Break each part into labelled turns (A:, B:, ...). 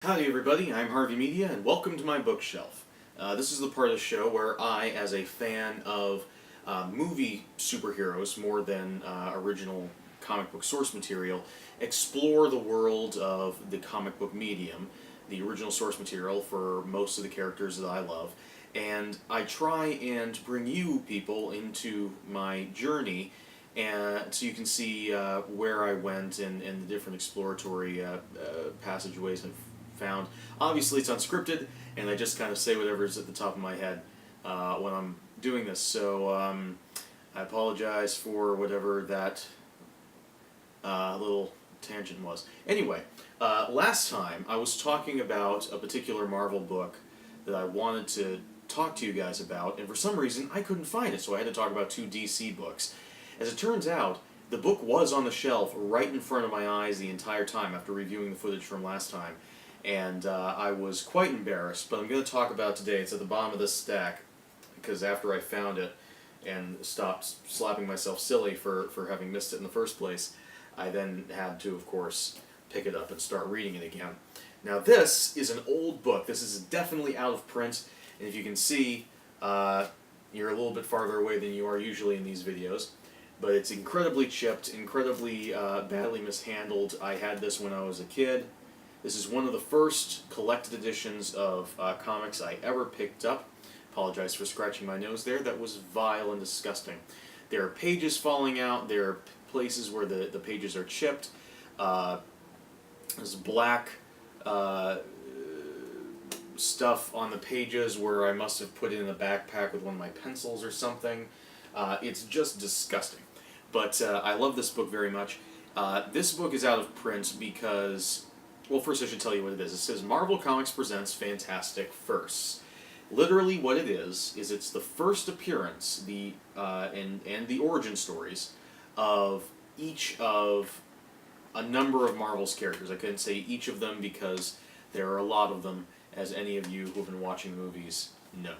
A: Howdy everybody, I'm Harvey Media and welcome to my bookshelf. This is the part of the show where I, as a fan of movie superheroes more than original comic book source material, explore the world of the comic book medium, the original source material for most of the characters that I love, and I try and bring you people into my journey and so you can see where I went and the different exploratory passageways I've found. Obviously, it's unscripted, and I just kind of say whatever's at the top of my head when I'm doing this. So I apologize for whatever that little tangent was. Anyway, last time I was talking about a particular Marvel book that I wanted to talk to you guys about, and for some reason I couldn't find it, so I had to talk about two DC books. As it turns out, the book was on the shelf right in front of my eyes the entire time after reviewing the footage from last time, and I was quite embarrassed, but I'm going to talk about it today. It's at the bottom of this stack, because after I found it and stopped slapping myself silly for having missed it in the first place, I then had to, of course, pick it up and start reading it again. Now this is an old book. This is definitely out of print, and if you can see, you're a little bit farther away than you are usually in these videos. But it's incredibly chipped, incredibly badly mishandled. I had this when I was a kid. This is one of the first collected editions of comics I ever picked up. Apologize for scratching my nose there. That was vile and disgusting. There are pages falling out. There are places where the pages are chipped. There's black stuff on the pages where I must have put it in a backpack with one of my pencils or something. It's just disgusting. But I love this book very much. This book is out of print because, well, first I should tell you what it is. It says Marvel Comics presents Fantastic Firsts. Literally what it is it's the first appearance, and the origin stories of each of a number of Marvel's characters. I couldn't say each of them because there are a lot of them, as any of you who have been watching movies know.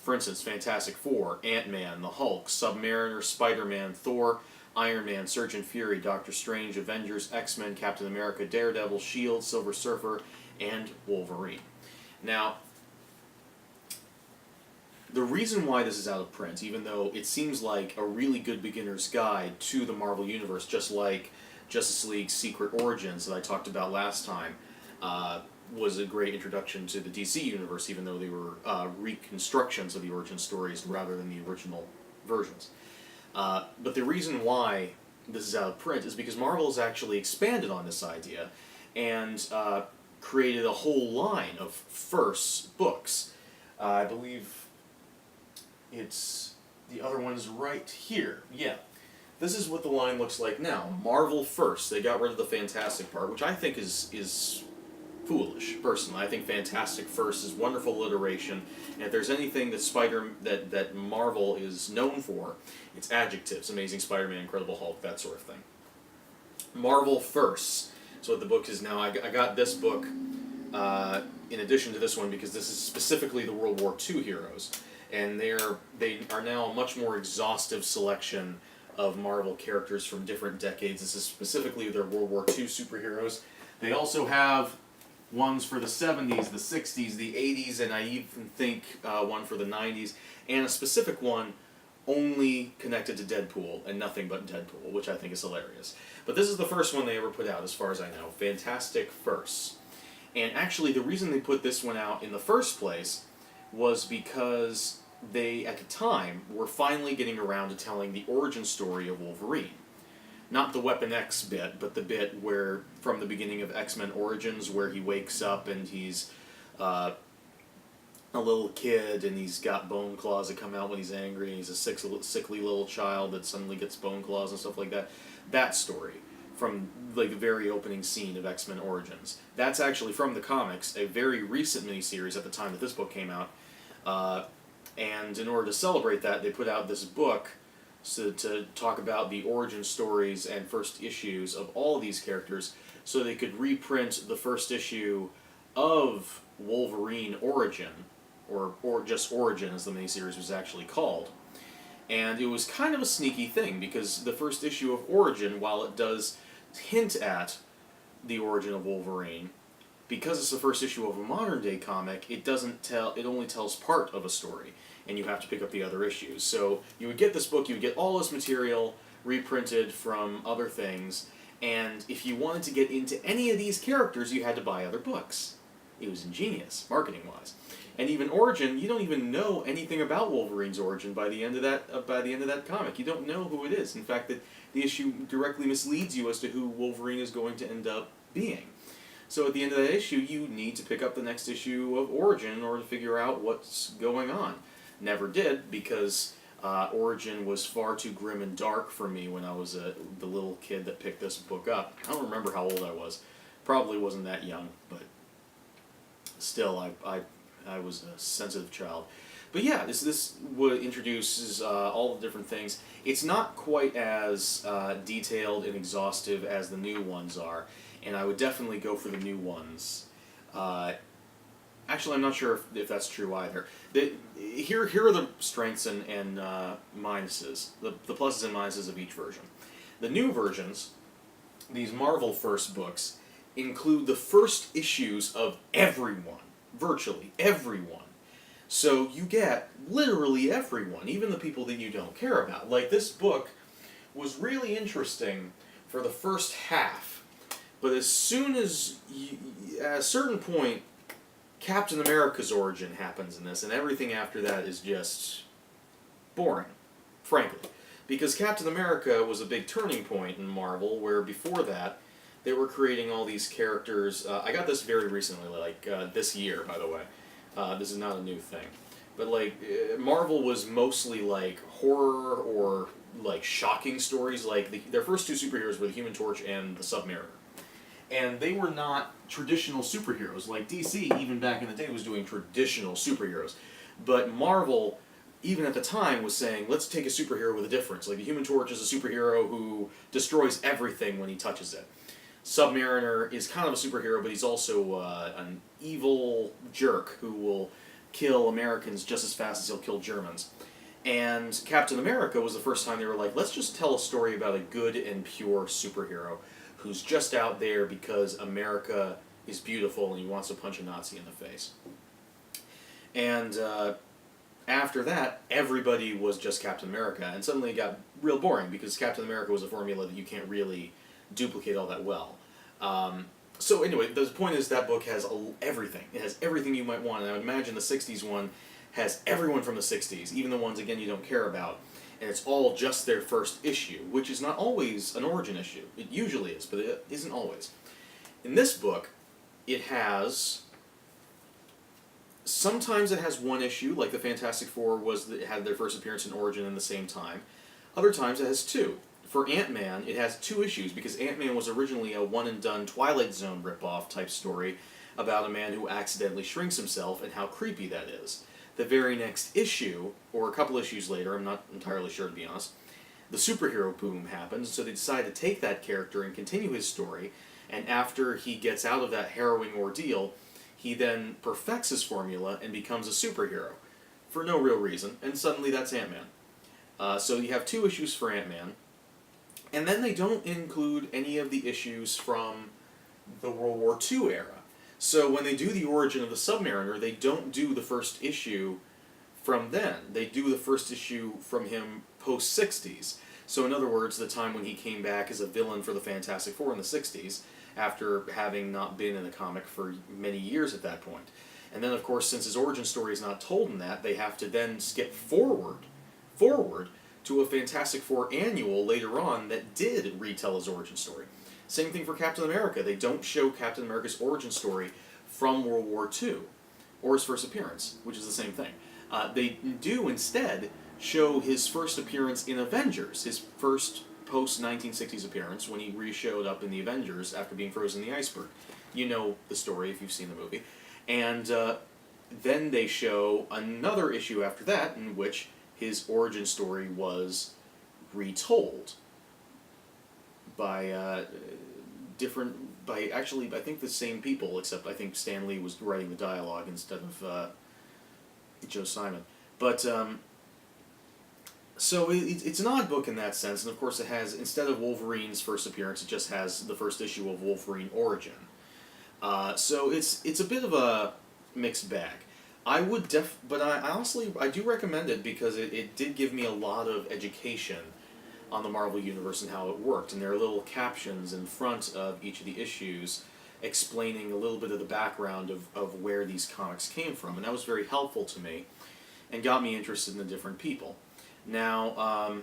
A: For instance, Fantastic Four, Ant-Man, the Hulk, Submariner, Spider-Man, Thor, Iron Man, Surgeon Fury, Doctor Strange, Avengers, X-Men, Captain America, Daredevil, S.H.I.E.L.D., Silver Surfer, and Wolverine. Now, the reason why this is out of print, even though it seems like a really good beginner's guide to the Marvel Universe, just like Justice League Secret Origins that I talked about last time, was a great introduction to the DC Universe, even though they were reconstructions of the origin stories rather than the original versions. But the reason why this is out of print is because Marvel has actually expanded on this idea and created a whole line of firsts books. I believe it's the other one's right here. Yeah. This is what the line looks like now. Marvel First. They got rid of the Fantastic part, which I think is foolish, personally. I think Fantastic First is wonderful alliteration, and if there's anything that Marvel is known for, it's adjectives. Amazing Spider-Man, Incredible Hulk, that sort of thing. Marvel First. So what the book is now. I got this book in addition to this one because this is specifically the World War II heroes, and they are now a much more exhaustive selection of Marvel characters from different decades. This is specifically their World War II superheroes. They also have ones for the 70s, the 60s, the 80s, and I even think one for the 90s, and a specific one only connected to Deadpool and nothing but Deadpool, which I think is hilarious. But this is the first one they ever put out, as far as I know. Fantastic Firsts. And actually, the reason they put this one out in the first place was because they, at the time, were finally getting around to telling the origin story of Wolverine. Not the Weapon X bit, but the bit where, from the beginning of X-Men Origins, where he wakes up and he's a little kid and he's got bone claws that come out when he's angry, and he's a sickly little child that suddenly gets bone claws and stuff like that. That story, from like the very opening scene of X-Men Origins. That's actually from the comics, a very recent miniseries at the time that this book came out. And in order to celebrate that, they put out this book to talk about the origin stories and first issues of all of these characters, so they could reprint the first issue of Wolverine Origin, or just Origin as the miniseries was actually called. And it was kind of a sneaky thing, because the first issue of Origin, while it does hint at the origin of Wolverine, because it's the first issue of a modern day comic, it only tells part of a story, and you have to pick up the other issues. So you would get this book, you would get all this material reprinted from other things, and if you wanted to get into any of these characters, you had to buy other books. It was ingenious, marketing-wise. And even Origin, you don't even know anything about Wolverine's origin by the end of that comic. You don't know who it is. In fact, the issue directly misleads you as to who Wolverine is going to end up being. So at the end of that issue, you need to pick up the next issue of Origin in order to figure out what's going on. Never did, because Origin was far too grim and dark for me when I was the little kid that picked this book up. I don't remember how old I was. Probably wasn't that young, but still, I was a sensitive child. But yeah, this introduces all the different things. It's not quite as detailed and exhaustive as the new ones are, and I would definitely go for the new ones. Actually, I'm not sure if that's true either. Here are the strengths and minuses, the pluses and minuses of each version. The new versions, these Marvel First books, include the first issues of everyone. Virtually everyone. So you get literally everyone, even the people that you don't care about. Like, this book was really interesting for the first half, but as soon as, at a certain point, Captain America's origin happens in this, and everything after that is just boring, frankly. Because Captain America was a big turning point in Marvel, where before that, they were creating all these characters. I got this very recently, like this year, by the way. This is not a new thing. But like, Marvel was mostly like horror or like shocking stories. Like their first two superheroes were the Human Torch and the Submariner. And they were not traditional superheroes. Like DC, even back in the day, was doing traditional superheroes. But Marvel, even at the time, was saying, let's take a superhero with a difference. Like the Human Torch is a superhero who destroys everything when he touches it. Submariner is kind of a superhero, but he's also an evil jerk who will kill Americans just as fast as he'll kill Germans. And Captain America was the first time they were like, let's just tell a story about a good and pure superhero who's just out there because America is beautiful and he wants to punch a Nazi in the face. And after that, everybody was just Captain America, and suddenly it got real boring because Captain America was a formula that you can't really duplicate all that well. So anyway, the point is that book has everything. It has everything you might want, and I would imagine the 60s one has everyone from the 60s, even the ones, again, you don't care about, and it's all just their first issue, which is not always an origin issue. It usually is, but it isn't always. In this book, it has... Sometimes it has one issue, like the Fantastic Four had their first appearance in Origin in the same time. Other times it has two. For Ant-Man, it has two issues, because Ant-Man was originally a one-and-done Twilight Zone ripoff type story about a man who accidentally shrinks himself and how creepy that is. The very next issue, or a couple issues later, I'm not entirely sure to be honest, the superhero boom happens, so they decide to take that character and continue his story, and after he gets out of that harrowing ordeal, he then perfects his formula and becomes a superhero, for no real reason, and suddenly that's Ant-Man. So you have two issues for Ant-Man, and then they don't include any of the issues from the World War II era. So when they do the origin of the Submariner, they don't do the first issue from then. They do the first issue from him post-60s. So in other words, the time when he came back as a villain for the Fantastic Four in the 60s, after having not been in the comic for many years at that point. And then, of course, since his origin story is not told in that, they have to then skip forward to a Fantastic Four annual later on that did retell his origin story. Same thing for Captain America. They don't show Captain America's origin story from World War II, or his first appearance, which is the same thing. They do instead show his first appearance in Avengers, his first post-1960s appearance, when he re-showed up in the Avengers after being frozen in the iceberg. You know the story if you've seen the movie. And then they show another issue after that in which his origin story was retold by actually, I think the same people, except I think Stan Lee was writing the dialogue instead of Joe Simon. But, so it's an odd book in that sense, and of course it has, instead of Wolverine's first appearance, it just has the first issue of Wolverine Origin. So it's a bit of a mixed bag. But I honestly I do recommend it because it did give me a lot of education on the Marvel Universe and how it worked. And there are little captions in front of each of the issues explaining a little bit of the background of where these comics came from. And that was very helpful to me and got me interested in the different people. Now,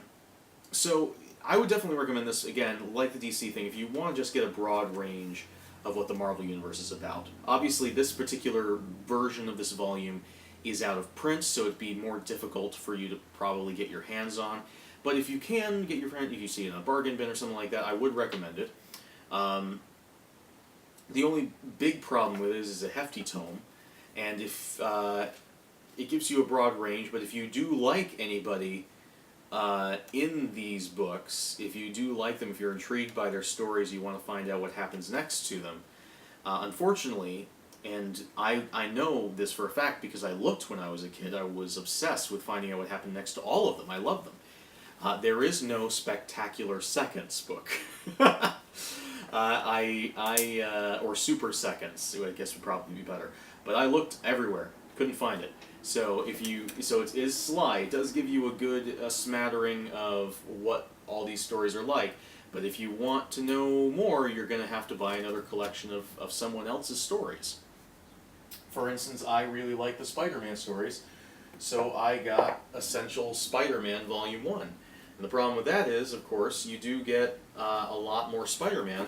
A: so I would definitely recommend this, again, like the DC thing, if you want to just get a broad range of what the Marvel Universe is about. Obviously, this particular version of this volume is out of print, so it'd be more difficult for you to probably get your hands on. But if you can get your friend, if you see it in a bargain bin or something like that, I would recommend it. The only big problem with it is it's a hefty tome, and if it gives you a broad range, but if you do like anybody in these books, if you do like them, if you're intrigued by their stories, you want to find out what happens next to them, unfortunately, and I know this for a fact because I looked when I was a kid, I was obsessed with finding out what happened next to all of them. I love them. There is no Spectacular Seconds book. Or Super Seconds, I guess would probably be better. But I looked everywhere, couldn't find it. So it is sly. It does give you a good smattering of what all these stories are like. But if you want to know more, you're going to have to buy another collection of someone else's stories. For instance, I really like the Spider-Man stories, so I got Essential Spider-Man Volume 1. And the problem with that is, of course, you do get a lot more Spider-Man,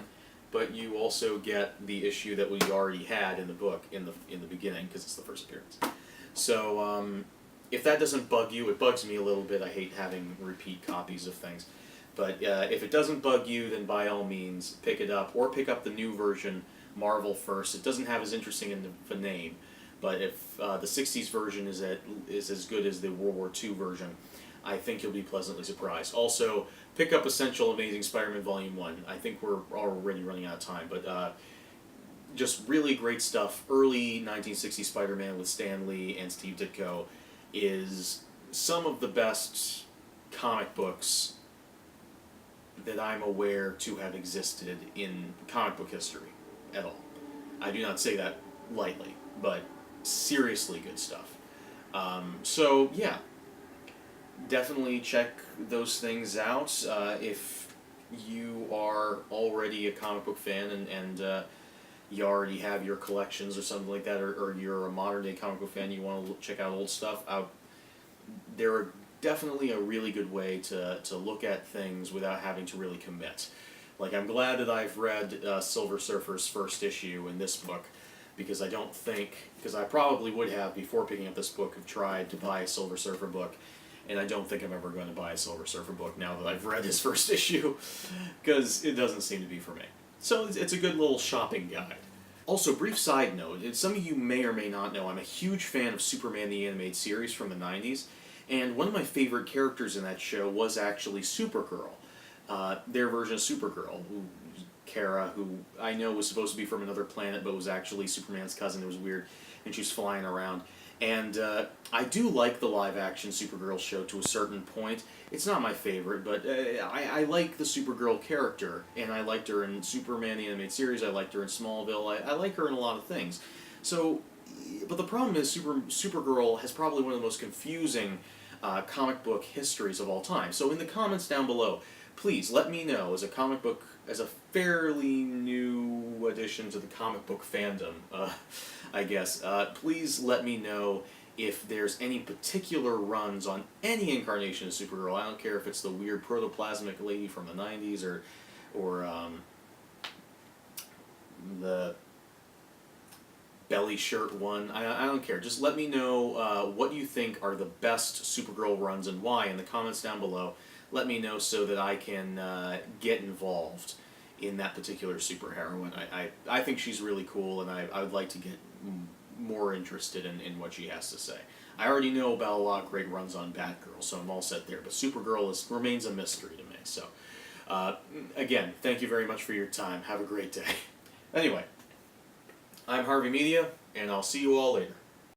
A: but you also get the issue that we already had in the book in the beginning, because it's the first appearance. So if that doesn't bug you, it bugs me a little bit. I hate having repeat copies of things. But if it doesn't bug you, then by all means pick it up, or pick up the new version, Marvel First. It doesn't have as interesting of a name, but if the 60s version is as good as the World War II version, I think you'll be pleasantly surprised. Also, pick up Essential Amazing Spider-Man Volume 1. I think we're already running out of time, but just really great stuff. Early 1960s Spider-Man with Stan Lee and Steve Ditko is some of the best comic books that I'm aware to have existed in comic book history at all. I do not say that lightly, but seriously good stuff. So, yeah. Definitely check those things out. If you are already a comic book fan and you already have your collections or something like that, or you're a modern day comic book fan, you want to check out old stuff, they're definitely a really good way to look at things without having to really commit. Like, I'm glad that I've read Silver Surfer's first issue in this book, because because I probably would have, before picking up this book, have tried to buy a Silver Surfer book, and I don't think I'm ever going to buy a Silver Surfer book now that I've read his first issue, because it doesn't seem to be for me. So it's a good little shopping guide. Also, brief side note, some of you may or may not know, I'm a huge fan of Superman the Animated Series from the 90s, and one of my favorite characters in that show was actually Supergirl. Their version of Supergirl, Kara, who I know was supposed to be from another planet, but was actually Superman's cousin. It was weird, and she was flying around. And I do like the live-action Supergirl show to a certain point. It's not my favorite, but I like the Supergirl character, and I liked her in Superman the Animated Series, I liked her in Smallville, I like her in a lot of things. So, but the problem is Supergirl has probably one of the most confusing comic book histories of all time. So in the comments down below, please let me know, as a fairly new addition to the comic book fandom, I guess, please let me know if there's any particular runs on any incarnation of Supergirl. I don't care if it's the weird protoplasmic lady from the 90s or the belly shirt one. I don't care. Just let me know what you think are the best Supergirl runs and why in the comments down below. Let me know so that I can get involved in that particular superheroine. I think she's really cool, and I would like to get more interested in what she has to say. I already know about a lot of great runs on Batgirl, so I'm all set there, but Supergirl remains a mystery to me. So, again, thank you very much for your time. Have a great day. Anyway, I'm Harvey Media, and I'll see you all later.